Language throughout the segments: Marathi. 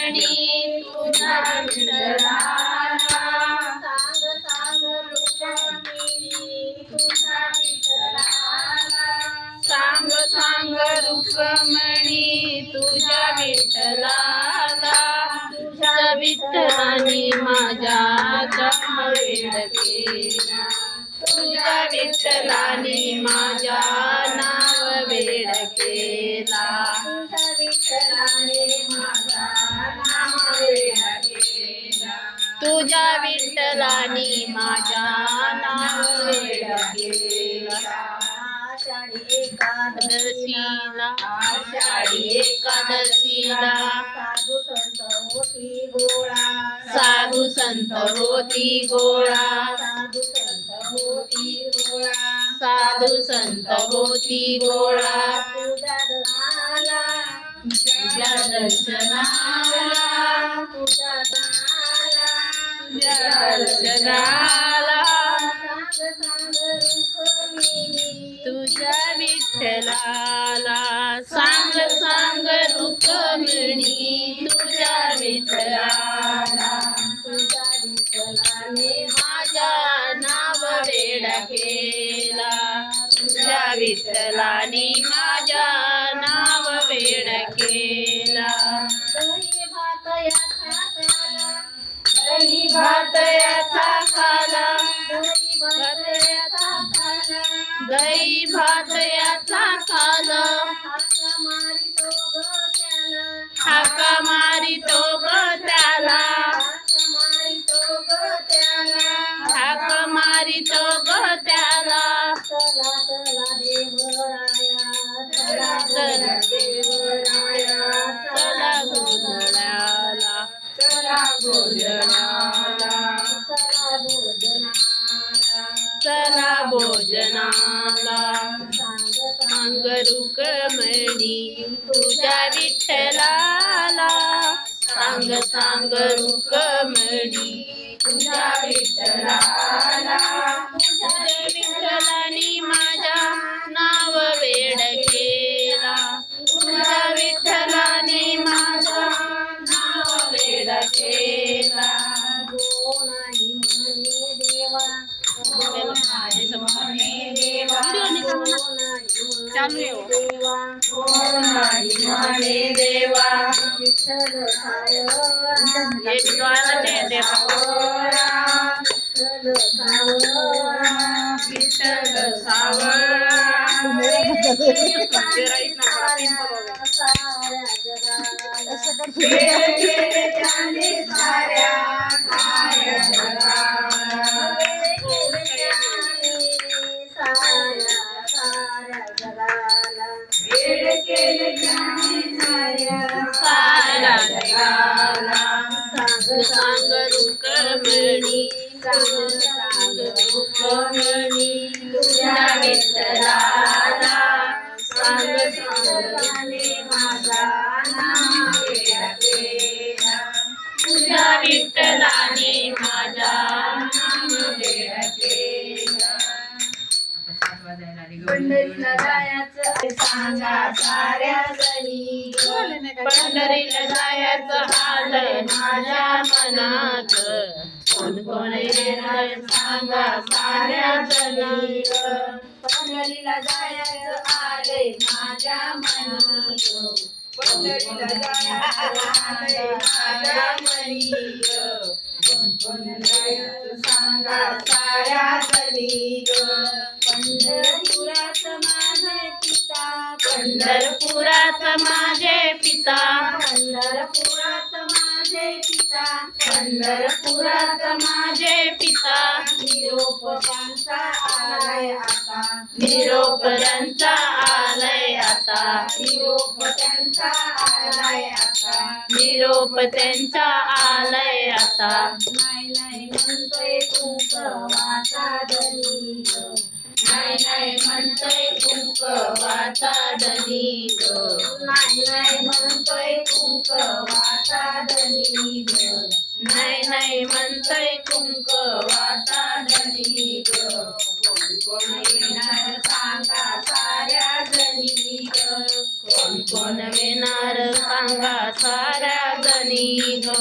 रुक्मणी तुझ्या विठ्ठलाला सांग सांग रुक्मणी तुझ्या विठ्ठलाला तुझ्या विठ्ठलाने माझ्या जन्म वेड केला तुझ्या विठ्ठलाने माझ्या नाव वेड केला तुझ्या विठ्ठलाने माझ्या नाव वेड केला तुझ्या विठ्ठलाने माझ्या नाव वेड केला एकादशीला आषाढी एकादशीला साधू संत होती गोळा साधू संत होती गोळा तुझ्या दर्शनाला तुझ्या दर्शनाला तुझ्या विठ्ठलाला सांग सांग रुक्मिणी तुझ्या विठ्ठलाला तुझ्या विठ्ठलाने माझ्या नाव वेड केला तुझ्या विठ्ठलाने माझ्या नाव वेड केला दही भात याचा खाला दही भात याचा खाला हाका मारी तो ग त्याला हाका मारी तो ग त्याला चला गोंधळाला चला गोंधळाला चला भोजनाला सांग रुक्मणी तुझ्या विठ्ठलाला सांग सांग रुक्मणी तुझ्या विठ्ठलाला तुझ्या विठ्ठलाने माझ्या नाव वेड केला तुझ्या विठ्ठलाने माझा नाव वेड केला देवा सांग रुक्मणी सांग रुक्मणी तुझ्या विठ्ठलाला सांग सांगने माझा नाव वेड केला तुझ्या विठ्ठलाने माझा नाव वेड केला पंढरीला जायचं सांगा साऱ्या जणी पंढरीला जायचं आलंय माझ्या मनात कोण कोण येणार सांगा साऱ्या जणी पंढरीला जायचं आलंय माझ्या मनात पंढरीला जायचं आलंय माझ्या मनी कोण कोण जायचं सांगा साऱ्या जणी पंढरपुरात माझे पिता पंढरपुरात माझे पिता पंढरपुरात माझे पिता पंढरपुरात माझे पिता निरोप त्यांचा आलाय आता निरोप त्यांचा आलाय आता निरोप त्यांचा आलाय आता निरोप त्यांचा आलाय आता नाही नाही म्हणतोय कुंकवाचा धनी नाही नाही म्हणतोय कुंकवाचा धनी नाही नाही म्हणतोय कुंकवाचा धनी नाही नाही म्हणतोय कुंकवाचा धनी ग. कोण कोण येणार सांगा साऱ्या जणी ग. कोण कोण येणार सांगा साऱ्या जणी ग.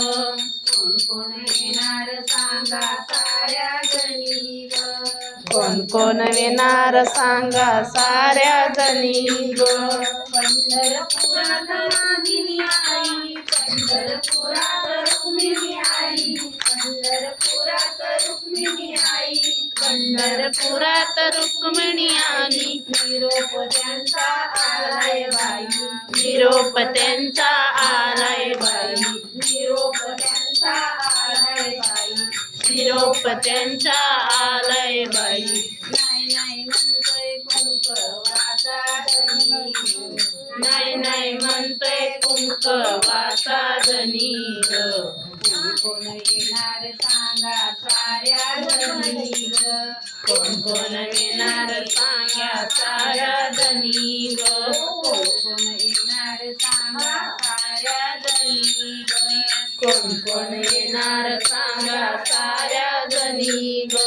कोण कोण येणार सांगा साऱ्या जणी ग. कोण कोण येणार सांगा साऱ्या जणी ग. पंढरपुरात माझी आई, पंढरपुरात रुक्मिणी आई, पंढरपुरात रुक्मिणी आई, पंढरपुरात रुक्मिणी आली. निरोप त्यांचा आलाय बाई, निरोप त्यांचा आलाय बाई, निरोप त्यांचा आलाय बाई, निरोप त्यांचा आलाय बाई. नाही नाही म्हणतोय कुंकवाचा धनी ग. नाही नाही म्हणतोय कुंकवाचा धनी ग. कोण कोण येणार सांगा साऱ्या जणी ग. कोण कोण येणार सांगा साऱ्या जणी ग. कोण कोण येणार सांगा साऱ्या जणी ग. कोण कोण येणार सांगा साऱ्या जणी ग.